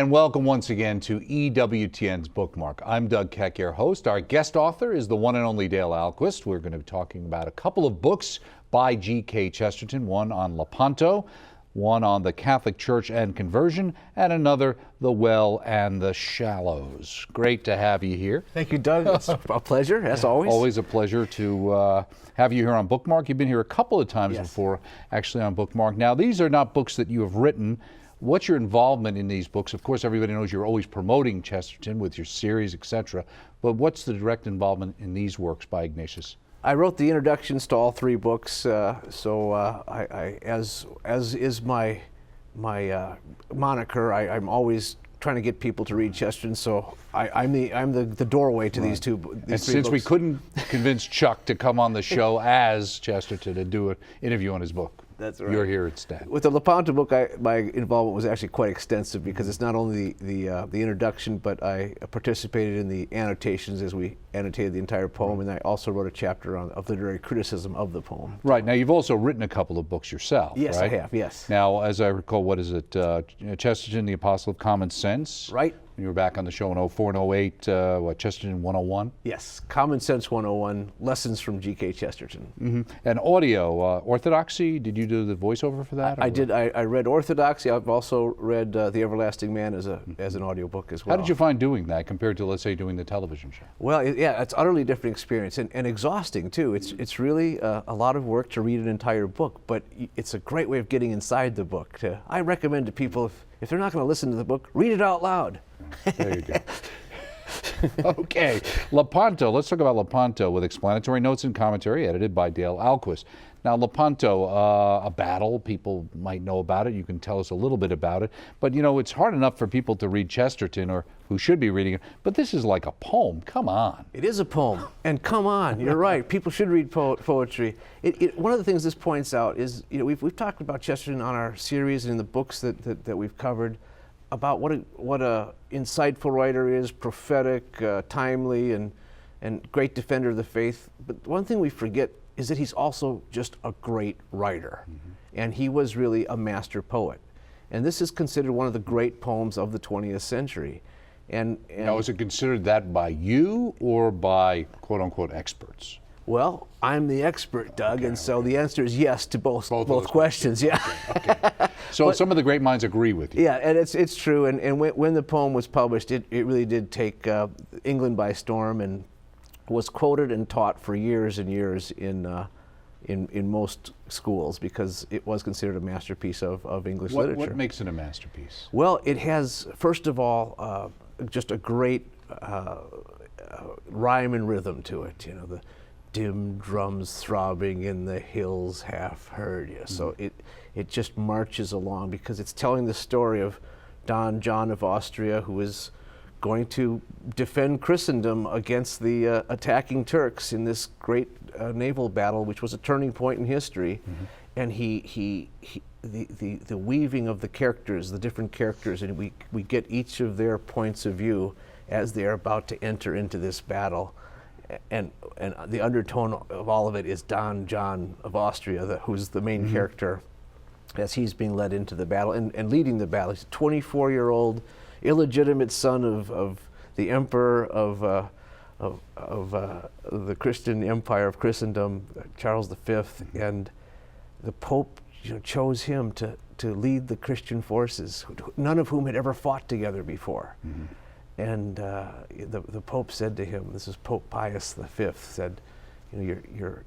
And welcome once again to EWTN's Bookmark. I'm Doug Keck, your host. Our guest author is the one and only Dale Ahlquist. We're going to be talking about a couple of books by G.K. Chesterton, one on Lepanto, one on the Catholic Church and conversion, and another, The Well and the Shallows. Great to have you here. Thank you, Doug. It's a pleasure, as always. Always a pleasure to have you here on Bookmark. You've been here a couple of times before, actually, on Bookmark. Now, these are not books that you have written. What's your involvement in these books? Of course, everybody knows you're always promoting Chesterton with your series, etc. But what's the direct involvement in these works by Ignatius? I wrote the introductions to all three books, as is my moniker, I'm always trying to get people to read Chesterton. So I'm the doorway to these three since books. We couldn't convince Chuck to come on the show as Chesterton and do an interview on his book. That's right. You're here instead. With the Lepanto book, my involvement was actually quite extensive because it's not only the introduction, but I participated in the annotations as we annotated the entire poem, and I also wrote a chapter of literary criticism of the poem. Right. Now, you've also written a couple of books yourself, Yes, right? I have, yes. Now, as I recall, what is it? Chesterton, the Apostle of Common Sense? Right. You were back on the show in 04 and 08, Chesterton 101? Yes, Common Sense 101, Lessons from G.K. Chesterton. Mm-hmm. And audio, Orthodoxy, did you do the voiceover for that? I did. I read Orthodoxy. I've also read The Everlasting Man as an audiobook as well. How did you find doing that compared to, let's say, doing the television show? Well, yeah, it's utterly different experience and exhausting too. It's really a lot of work to read an entire book, but it's a great way of getting inside the book. I recommend to people, if they're not going to listen to the book, read it out loud. There you go. Okay, Lepanto. Let's talk about Lepanto with explanatory notes and commentary edited by Dale Ahlquist. Now, Lepanto, a battle, people might know about it. You can tell us a little bit about it. But, you know, it's hard enough for people to read Chesterton or who should be reading it. But this is like a poem. Come on. It is a poem. And come on, you're right. People should read poetry. One of the things this points out is, you know, we've talked about Chesterton on our series and in the books that we've covered about what a insightful writer is, prophetic, timely, and great defender of the faith. But one thing we forget is that he's also just a great writer. Mm-hmm. And he was really a master poet. And this is considered one of the great poems of the 20th century. And now, is it considered that by you or by quote-unquote experts? Well, I'm the expert, Doug, and so the answer is yes to both questions. Yeah. Okay. So some of the great minds agree with you. Yeah, and it's true. And when the poem was published, it really did take England by storm and was quoted and taught for years and years in most schools because it was considered a masterpiece of English literature. What makes it a masterpiece? Well, it has, first of all, just a great rhyme and rhythm to it. You know, the dim drums throbbing in the hills half heard. You know, so it just marches along because it's telling the story of Don John of Austria, who is going to defend Christendom against the attacking Turks in this great naval battle, which was a turning point in history. Mm-hmm. And the weaving of the characters, the different characters, and we get each of their points of view as they are about to enter into this battle. And the undertone of all of it is Don John of Austria, who's the main character, as he's being led into the battle and leading the battle. He's a 24-year-old illegitimate son of the emperor of the Christian Empire of Christendom, Charles V, and the Pope, you know, chose him to lead the Christian forces, none of whom had ever fought together before. Mm-hmm. And the Pope said to him, this is Pope Pius V, said, you know,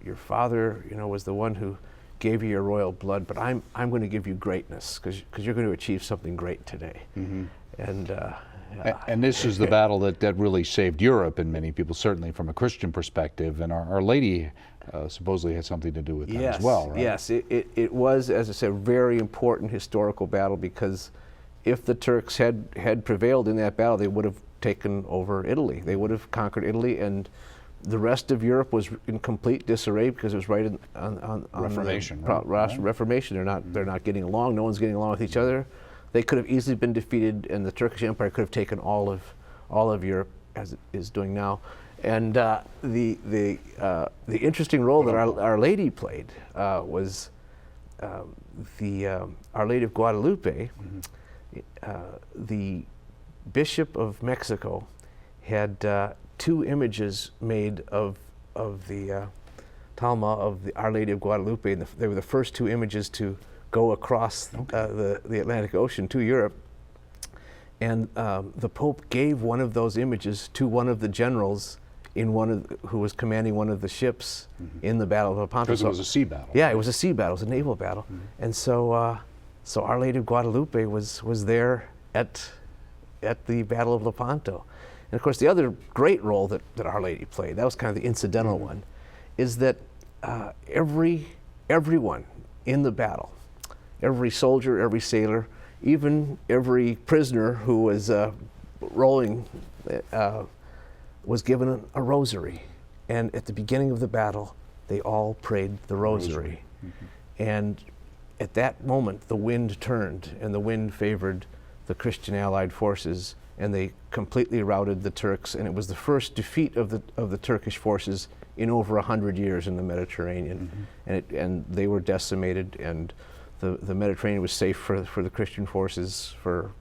your father, you know, was the one who gave you your royal blood, but I'm going to give you greatness because you're going to achieve something great today. Mm-hmm. And this is the battle that really saved Europe, and many people, certainly from a Christian perspective. And Our Lady supposedly had something to do with that as well, right? Yes, it was, as I said, a very important historical battle because if the Turks had prevailed in that battle, they would have taken over Italy. They would have conquered Italy, and the rest of Europe was in complete disarray because it was right on Reformation. Reformation. They're not getting along. No one's getting along with each other. They could have easily been defeated, and the Turkish Empire could have taken all of Europe, as it is doing now. And the interesting role that Our Lady played was the Our Lady of Guadalupe. Mm-hmm. The Bishop of Mexico had 2 images made of the Talma of the Our Lady of Guadalupe, and they were the first 2 images to go across the Atlantic Ocean to Europe. And the Pope gave one of those images to one of the generals who was commanding one of the ships in the Battle of Lepanto. Because it was a sea battle. Yeah, it was a sea battle. It was a naval battle. And so, so Our Lady of Guadalupe was there at the Battle of Lepanto. And of course, the other great role that Our Lady played, that was kind of the incidental one, is that everyone in the battle, every soldier, every sailor, even every prisoner who was rolling, was given a rosary. And at the beginning of the battle, they all prayed the rosary. And at that moment, the wind turned, and the wind favored the Christian Allied forces, and they completely routed the Turks. And it was the first defeat of the Turkish forces in over 100 years in the Mediterranean. And they were decimated, and the Mediterranean was safe for the Christian forces for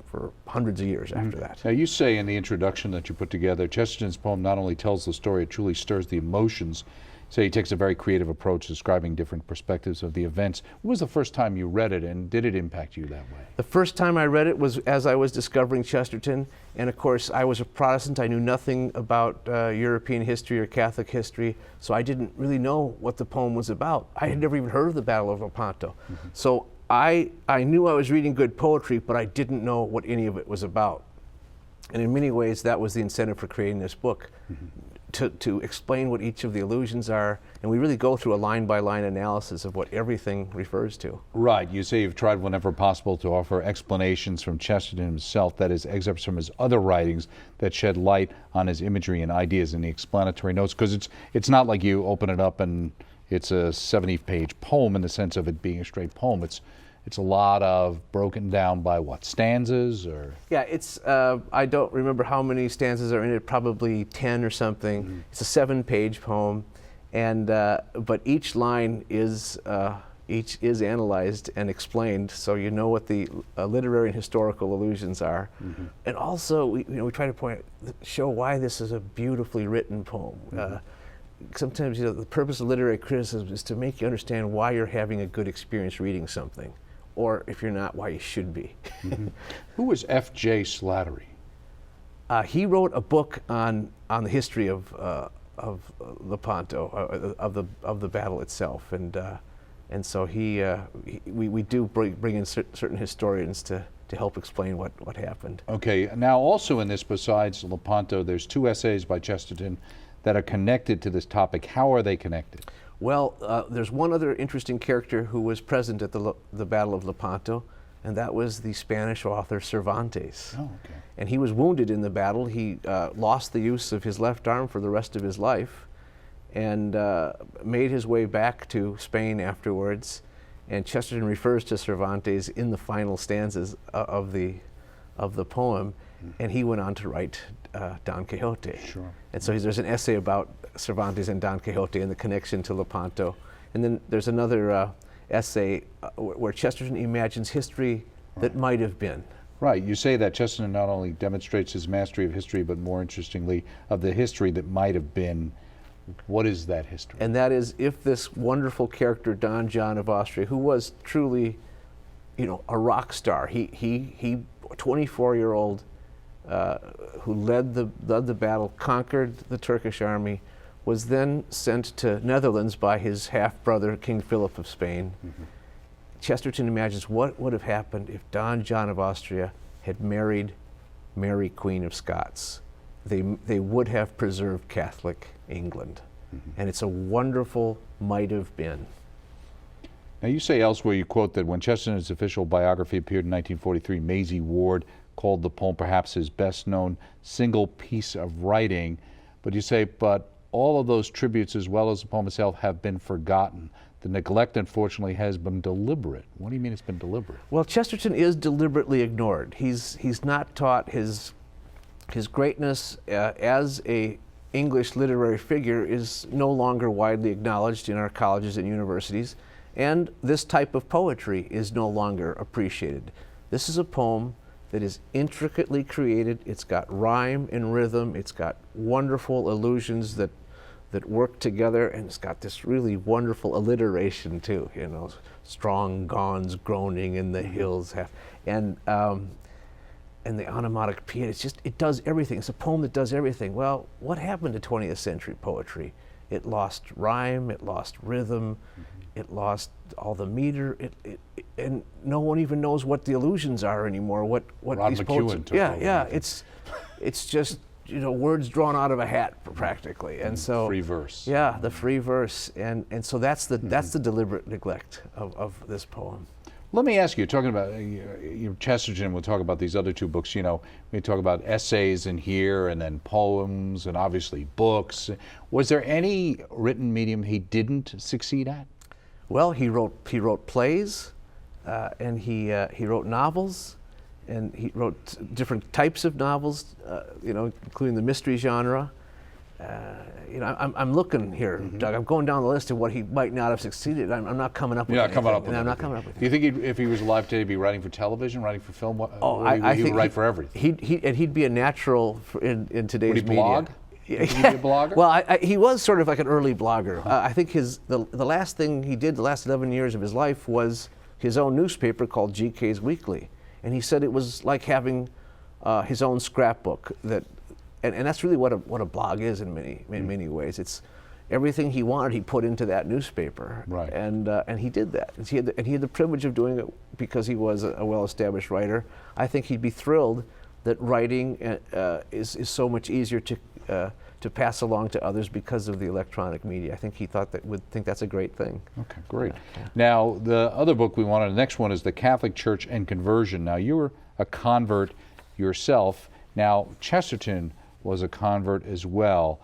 hundreds of years after that. Now, you say in the introduction that you put together, Chesterton's poem not only tells the story, it truly stirs the emotions. So he takes a very creative approach describing different perspectives of the events. When was the first time you read it, and did it impact you that way? The first time I read it was as I was discovering Chesterton, and of course I was a Protestant. I knew nothing about European history or Catholic history, so I didn't really know what the poem was about. I had never even heard of the Battle of Lepanto. So I knew I was reading good poetry, but I didn't know what any of it was about. And in many ways, that was the incentive for creating this book, to explain what each of the allusions are, and we really go through a line-by-line analysis of what everything refers to. Right. You say you've tried whenever possible to offer explanations from Chesterton himself, that is, excerpts from his other writings that shed light on his imagery and ideas in the explanatory notes, because it's not like you open it up and it's a 70-page poem in the sense of it being a straight poem. It's a lot of broken down by what, stanzas or? Yeah, it's, I don't remember how many stanzas are in it, probably 10 or something. It's a 7-page poem, and but each line is analyzed and explained, so you know what the literary and historical allusions are. And also, we try to show why this is a beautifully written poem. Sometimes, the purpose of literary criticism is to make you understand why you're having a good experience reading something, or if you're not, why you should be. Who was F.J. Slattery? He wrote a book on the history of Lepanto, of the battle itself, and so we do bring in certain historians to help explain what happened. Okay. Now, also in this, besides Lepanto, there's 2 essays by Chesterton that are connected to this topic. How are they connected? Well, there's one other interesting character who was present at the Battle of Lepanto, and that was the Spanish author Cervantes. Oh, okay. And he was wounded in the battle. He lost the use of his left arm for the rest of his life, and made his way back to Spain afterwards. And Chesterton refers to Cervantes in the final stanzas of the poem, and he went on to write Don Quixote. Sure. And so there's an essay about Cervantes and Don Quixote and the connection to Lepanto. And then there's another essay where Chesterton imagines history that might have been. Right. You say that Chesterton not only demonstrates his mastery of history, but more interestingly, of the history that might have been. What is that history? And that is, if this wonderful character, Don John of Austria, who was truly, a rock star, he 24-year-old who led the battle, conquered the Turkish army, was then sent to Netherlands by his half-brother, King Philip of Spain. Chesterton imagines what would have happened if Don John of Austria had married Mary, Queen of Scots. They would have preserved Catholic England. And it's a wonderful might have been. Now, you say elsewhere, you quote that when Chesterton's official biography appeared in 1943, Maisie Ward called the poem perhaps his best-known single piece of writing. But you say, but all of those tributes, as well as the poem itself, have been forgotten. The neglect, unfortunately, has been deliberate. What do you mean it's been deliberate? Well, Chesterton is deliberately ignored. He's not taught his greatness as a English literary figure is no longer widely acknowledged in our colleges and universities, and this type of poetry is no longer appreciated. This is a poem that is intricately created. It's got rhyme and rhythm. It's got wonderful allusions that work together, and it's got this really wonderful alliteration too. You know, strong gawns groaning in the hills, and the onomatopoeia. It does everything. It's a poem that does everything. Well, what happened to 20th century poetry? It lost rhyme. It lost rhythm. It lost all the meter. And no one even knows what the allusions are anymore. What Rod these McEwen poets? took Yeah, over. yeah. It's just, you know, words drawn out of a hat practically. And so free verse. Yeah, the free verse, and so that's the deliberate neglect of this poem. Let me ask you, talking about Chesterton, we'll talk about these other two books, you know, we talk about essays in here and then poems and obviously books. Was there any written medium he didn't succeed at? Well, he wrote plays, and he wrote novels, and he wrote different types of novels, you know, including the mystery genre. You know, I'm looking here, Doug. I'm going down the list of what he might not have succeeded. I'm not coming up with anything. I'm not coming up with Do you think if he was alive today, he'd be writing for television, writing for film? I he think would write for everything. He'd be a natural in today's Would he media. blog? Would he be a blogger? Well, he was sort of like an early blogger. I think the last thing he did, the last 11 years of his life, was his own newspaper called GK's Weekly, and he said it was like having his own scrapbook. And that's really what a blog is in many ways. It's everything he wanted he put into that newspaper, right? And he did that. And he had the privilege of doing it because he was a well-established writer. I think he'd be thrilled that writing is so much easier to pass along to others because of the electronic media. I think he would think that's a great thing. Okay, great. Now, the other book we wanted, the next one is The Catholic Church and Conversion. Now, you were a convert yourself. Now, Chesterton was a convert as well.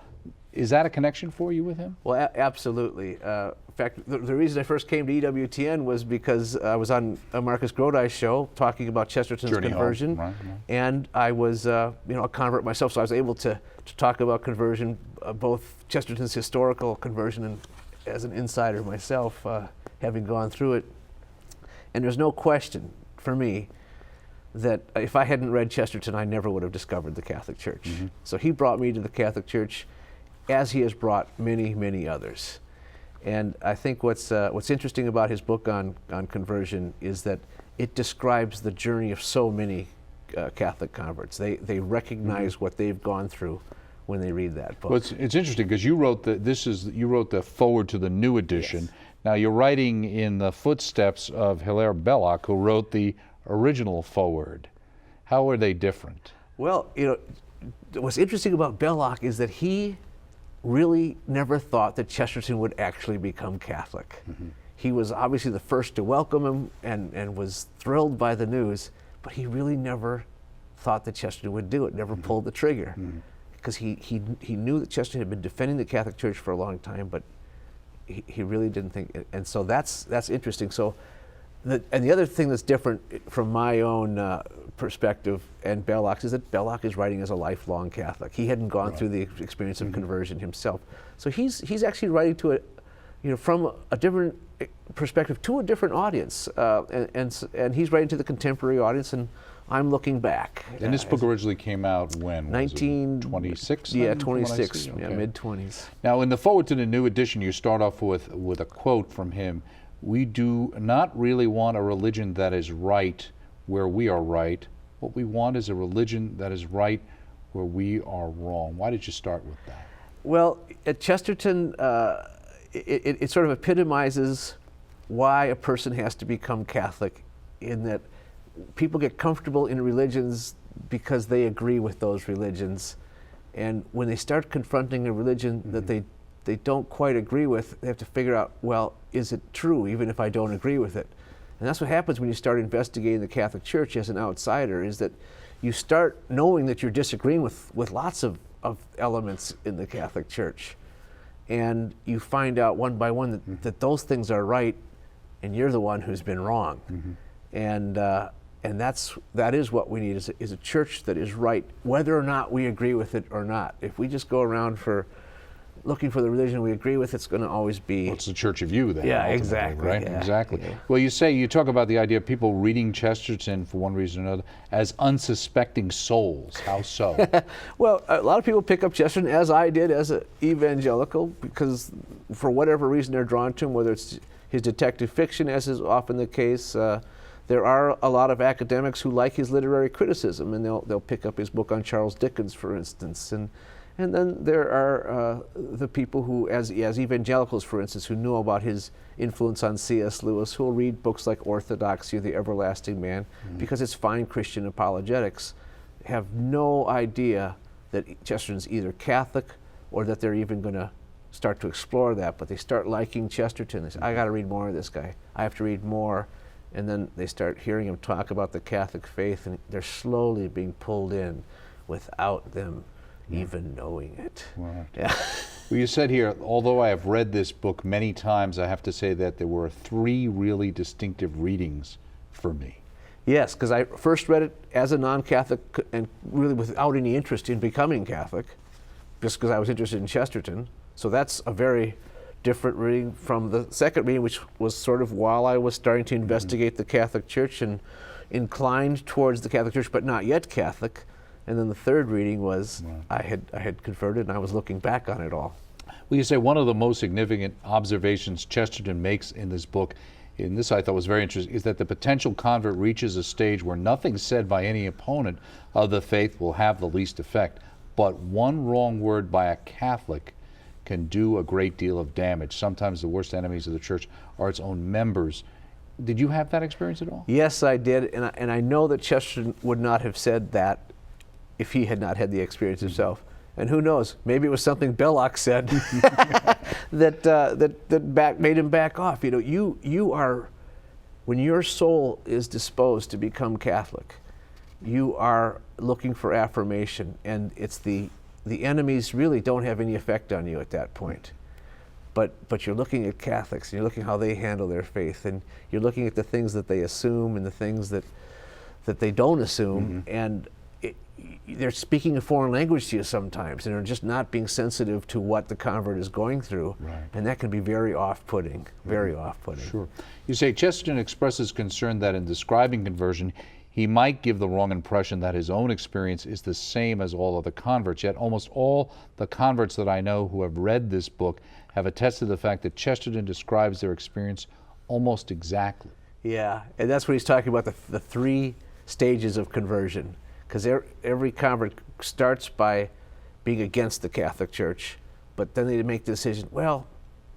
Is that a connection for you with him? Well, absolutely. In fact, the reason I first came to EWTN was because I was on a Marcus Grodi's show talking about Chesterton's Journey conversion, Home. Right. And I was, you know, a convert myself, so I was able to talk about conversion, both Chesterton's historical conversion and as an insider myself, having gone through it. And there's no question for me that if I hadn't read Chesterton, I never would have discovered the Catholic Church. So he brought me to the Catholic Church, as he has brought many, many others. And I think what's interesting about his book on conversion is that it describes the journey of so many Catholic converts. They recognize what they've gone through when they read that book. Well, it's interesting because you wrote the foreword to the new edition. Yes. Now you're writing in the footsteps of Hilaire Belloc, who wrote the original foreword. How are they different? Well, you know, what's interesting about Belloc is that he really never thought that Chesterton would actually become Catholic. He was obviously the first to welcome him and was thrilled by the news, but he really never thought that Chesterton would do it, never pulled the trigger. Because he knew that Chesterton had been defending the Catholic Church for a long time, but he really didn't think, and so that's interesting. So, and the other thing that's different from my own perspective and Belloc's is that Belloc is writing as a lifelong Catholic. He hadn't gone through the experience of conversion himself, so he's actually writing to it, you know, from a different perspective to a different audience, and he's writing to the contemporary audience, and I'm looking back. And this book originally came out when? 1926. Yeah, 26. Okay. Yeah, mid-20s. Now, in the foreword to the new edition, you start off with a quote from him. We do not really want a religion that is right where we are right. What we want is a religion that is right where we are wrong. Why did you start with that? Well, at Chesterton, it sort of epitomizes why a person has to become Catholic, in that people get comfortable in religions because they agree with those religions. And when they start confronting a religion that they don't quite agree with, they have to figure out, well, is it true even if I don't agree with it? And that's what happens when you start investigating the Catholic Church as an outsider, is that you start knowing that you're disagreeing with lots of elements in the Catholic Church. And you find out one by one that those things are right and you're the one who's been wrong. And that is what we need, is a church that is right, whether or not we agree with it or not. If we just go around for looking for the religion we agree with, it's going to always be. Well, it's the church of you then. Yeah, ultimately, exactly, right? yeah, Exactly. yeah. Well, you talk about the idea of people reading Chesterton for one reason or another as unsuspecting souls. How so? Well, a lot of people pick up Chesterton, as I did, as an evangelical, because for whatever reason they're drawn to him, whether it's his detective fiction, as is often the case. There are a lot of academics who like his literary criticism, and they'll pick up his book on Charles Dickens, for instance. And then there are the people who, as evangelicals, for instance, who know about his influence on C.S. Lewis, who will read books like Orthodoxy, The Everlasting Man, because it's fine Christian apologetics, have no idea that Chesterton's either Catholic or that they're even going to start to explore that. But they start liking Chesterton. They say, I got to read more of this guy. I have to read more. And then they start hearing him talk about the Catholic faith, and they're slowly being pulled in without them even knowing it. Right. Yeah. Well, you said here, although I have read this book many times, I have to say that there were 3 really distinctive readings for me. Yes, because I first read it as a non-Catholic and really without any interest in becoming Catholic, just because I was interested in Chesterton. So that's a very different reading from the second reading, which was sort of while I was starting to investigate the Catholic Church and inclined towards the Catholic Church, but not yet Catholic. And then the third reading was I had converted, and I was looking back on it all. Well, you say one of the most significant observations Chesterton makes in this book, and this I thought was very interesting, is that the potential convert reaches a stage where nothing said by any opponent of the faith will have the least effect, but one wrong word by a Catholic can do a great deal of damage. Sometimes the worst enemies of the church are its own members. Did you have that experience at all? Yes, I did, and I know that Chesterton would not have said that if he had not had the experience himself. And who knows, maybe it was something Belloc said that made him back off. You know, you are, when your soul is disposed to become Catholic, you are looking for affirmation, and it's the enemies really don't have any effect on you at that point. But you're looking at Catholics, and you're looking how they handle their faith, and you're looking at the things that they assume and the things that they don't assume, and they're speaking a foreign language to you sometimes, and they're just not being sensitive to what the convert is going through, and that can be very off-putting, very off-putting. Sure. You say Chesterton expresses concern that in describing conversion, he might give the wrong impression that his own experience is the same as all other converts, yet almost all the converts that I know who have read this book have attested to the fact that Chesterton describes their experience almost exactly. Yeah, and that's what he's talking about, the 3 stages of conversion. Because every convert starts by being against the Catholic Church, but then they make the decision, well,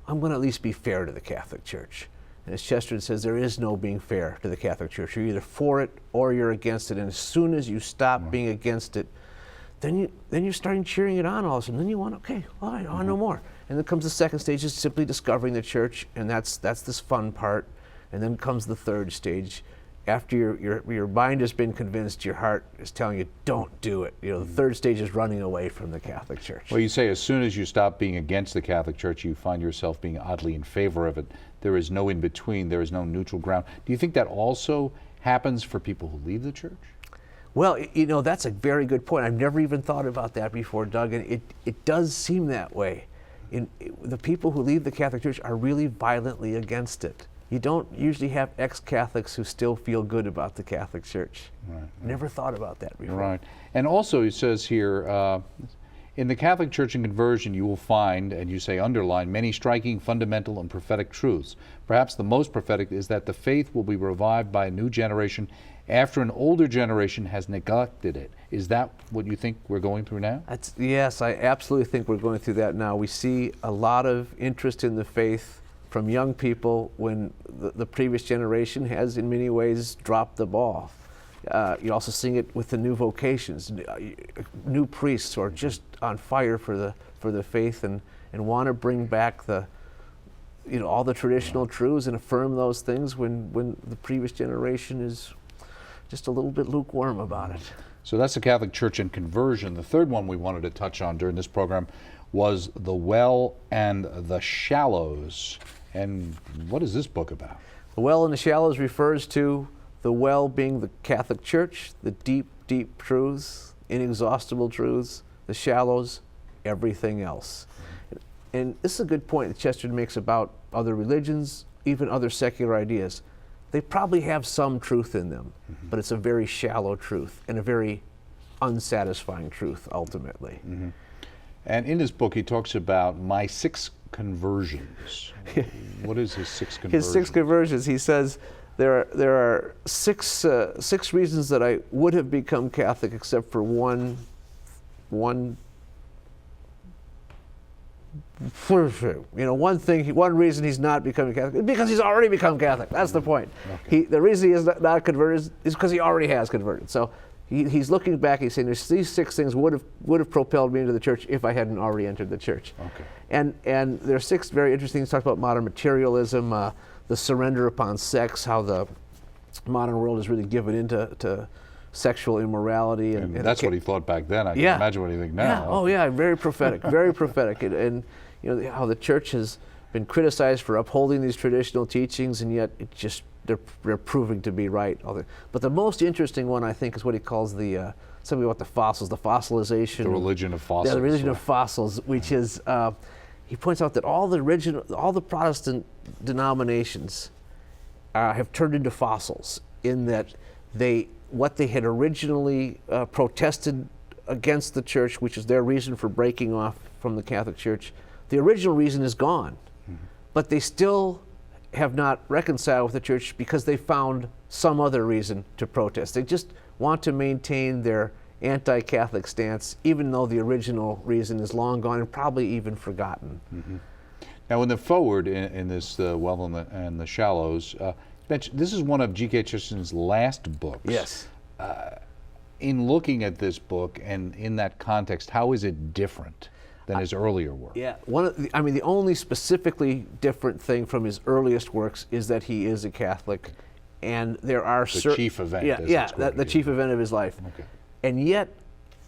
I'm going to at least be fair to the Catholic Church. And as Chesterton says, there is no being fair to the Catholic Church. You're either for it or you're against it. And as soon as you stop being against it, then you're starting cheering it on all of a sudden. Then you want, okay, all right, I want no more. And then comes the second stage, is simply discovering the church, and that's this fun part. And then comes the third stage. After your mind has been convinced, your heart is telling you, don't do it. You know, the third stage is running away from the Catholic Church. Well, you say as soon as you stop being against the Catholic Church, you find yourself being oddly in favor of it. There is no in between. There is no neutral ground. Do you think that also happens for people who leave the church? Well, you know, that's a very good point. I've never even thought about that before, Doug, and it does seem that way. The people who leave the Catholic Church are really violently against it. You don't usually have ex-Catholics who still feel good about the Catholic Church. Right. Never thought about that before. Right. And also it says here, in the Catholic Church and conversion you will find, and you say underline, many striking fundamental and prophetic truths. Perhaps the most prophetic is that the faith will be revived by a new generation after an older generation has neglected it. Is that what you think we're going through now? Yes, I absolutely think we're going through that now. We see a lot of interest in the faith from young people when the previous generation has in many ways dropped the ball. You're also seeing it with the new vocations, new priests who are just on fire for the faith and want to bring back all the traditional truths and affirm those things when the previous generation is just a little bit lukewarm about it. So that's the Catholic Church and conversion. The third one we wanted to touch on during this program was The Well and the Shallows. And what is this book about? The Well and the Shallows refers to the well being the Catholic Church, the deep, deep truths, inexhaustible truths, the shallows, everything else. and this is a good point that Chesterton makes about other religions, even other secular ideas. They probably have some truth in them, but it's a very shallow truth and a very unsatisfying truth ultimately. And in his book, he talks about my 6 conversions. What is his 6 conversions? His 6 conversions, he says, there are six reasons that I would have become Catholic, except for one reason he's not becoming Catholic, because he's already become Catholic. That's the point. Okay. The reason he is not converted is because he already has converted. So he's looking back, he's saying, these 6 things would have propelled me into the church if I hadn't already entered the church. Okay. And there are 6 very interesting things. Talk about modern materialism, the surrender upon sex, how the modern world is really given into sexual immorality. And that's what he thought back then. I can imagine what he thinks now. Yeah. Oh, yeah. Very prophetic. Very prophetic. And how the church has been criticized for upholding these traditional teachings, and yet they're proving to be right. But the most interesting one, I think, is what he calls something about the fossils, the fossilization. The religion of fossils. Yeah, the religion of fossils, which is, he points out that all the Protestant denominations have turned into fossils, in that what they had originally protested against the church, which is their reason for breaking off from the Catholic Church, the original reason is gone. But they still have not reconciled with the church because they found some other reason to protest. They just want to maintain their anti-Catholic stance, even though the original reason is long gone and probably even forgotten. Now, in the foreword in this Well and the Shallows, this is one of G.K. Chesterton's last books. Yes. In looking at this book and in that context, how is it different than his earlier work? Yeah, the only specifically different thing from his earliest works is that he is a Catholic, and there are the chief event. The chief event of his life. Okay. And yet,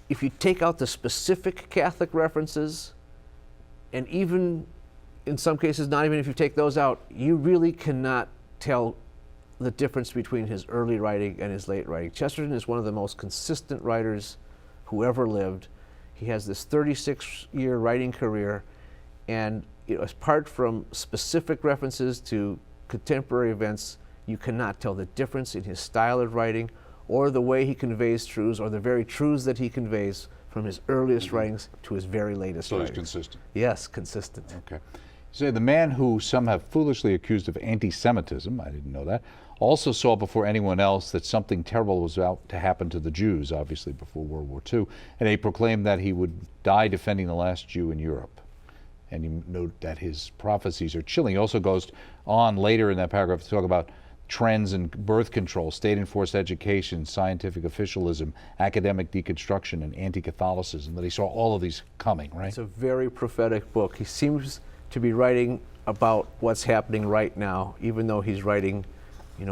if you take out the specific Catholic references, and even in some cases, not even if you take those out, you really cannot tell the difference between his early writing and his late writing. Chesterton is one of the most consistent writers who ever lived. He has this 36-year writing career, and apart from specific references to contemporary events, you cannot tell the difference in his style of writing or the way he conveys truths, or the very truths that he conveys from his earliest writings to his very latest writings. So he's consistent. Yes, consistent. Okay. You say the man who some have foolishly accused of anti-Semitism, I didn't know that, also saw before anyone else that something terrible was about to happen to the Jews, obviously before World War II, and he proclaimed that he would die defending the last Jew in Europe. And you note that his prophecies are chilling. He also goes on later in that paragraph to talk about trends in birth control, state-enforced education, scientific officialism, academic deconstruction, and anti-Catholicism, that he saw all of these coming, right? It's a very prophetic book. He seems to be writing about what's happening right now, even though he's writing,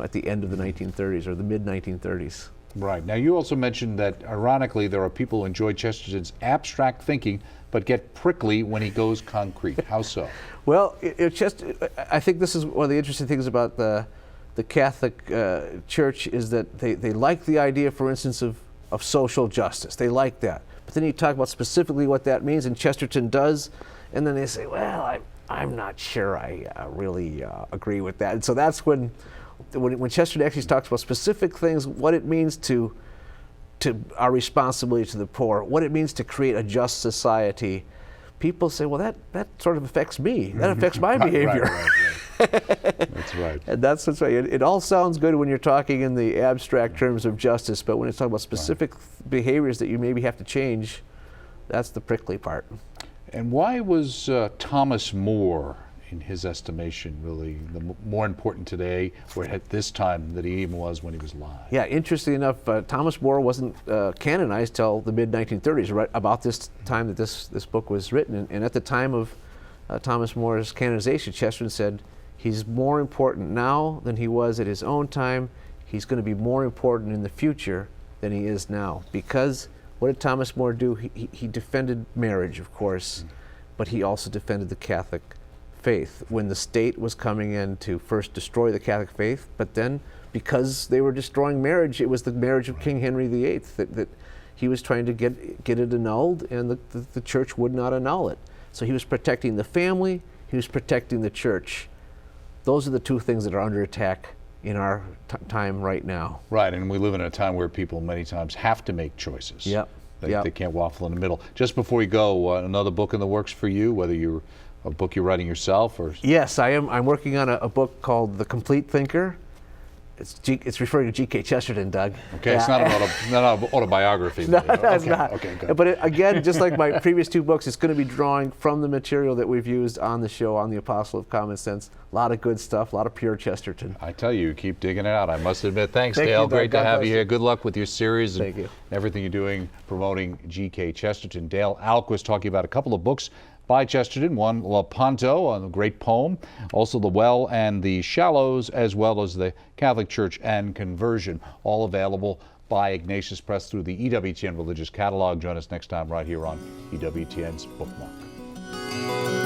at the end of the 1930s or the mid-1930s. Right. Now, you also mentioned that, ironically, there are people who enjoy Chesterton's abstract thinking but get prickly when he goes concrete. How so? Well, I think this is one of the interesting things about the Catholic Church, is that they like the idea, for instance, of social justice. They like that. But then you talk about specifically what that means, and Chesterton does, and then they say, well, I'm not sure I really agree with that. And so that's when Chesterton actually talks about specific things, what it means to our responsibility to the poor, what it means to create a just society, people say, well, that sort of affects me. That affects my behavior. Right. That's right. And that's right. It all sounds good when you're talking in the abstract terms of justice, but when it's talking about specific behaviors that you maybe have to change, that's the prickly part. And why was Thomas More, in his estimation, really more important today, or at this time, than he even was when he was alive? Yeah, interestingly enough, Thomas More wasn't canonized till the mid-1930s, right about this time that this book was written. And at the time of Thomas More's canonization, Chesterton said, he's more important now than he was at his own time. He's going to be more important in the future than he is now. Because what did Thomas More do? He defended marriage, of course, but he also defended the Catholic faith when the state was coming in to first destroy the Catholic faith, but then because they were destroying marriage, it was the marriage of King Henry VIII that he was trying to get it annulled, and the church would not annul it. So he was protecting the family, he was protecting the church. Those are the two things that are under attack in our time right now. Right, and we live in a time where people many times have to make choices. Yep. They can't waffle in the middle. Just before we go, another book in the works for you, whether you're a book you're writing yourself or... Yes, I am. I'm working on a book called The Complete Thinker. It's referring to G.K. Chesterton, Doug. Okay, yeah. It's not an autobiography. No, it's not. Okay, good. But again, just like my previous two books, it's going to be drawing from the material that we've used on the show, on The Apostle of Common Sense. A lot of good stuff, a lot of pure Chesterton. I tell you, keep digging it out. I must admit. Thanks, Dale. Great to have you here. Good luck with your series and everything you're doing promoting G.K. Chesterton. Dale Ahlquist talking about a couple of books by Chesterton, one Lepanto, a great poem, also The Well and the Shallows, as well as the Catholic Church and Conversion, all available by Ignatius Press through the EWTN Religious Catalog. Join us next time right here on EWTN's Bookmark.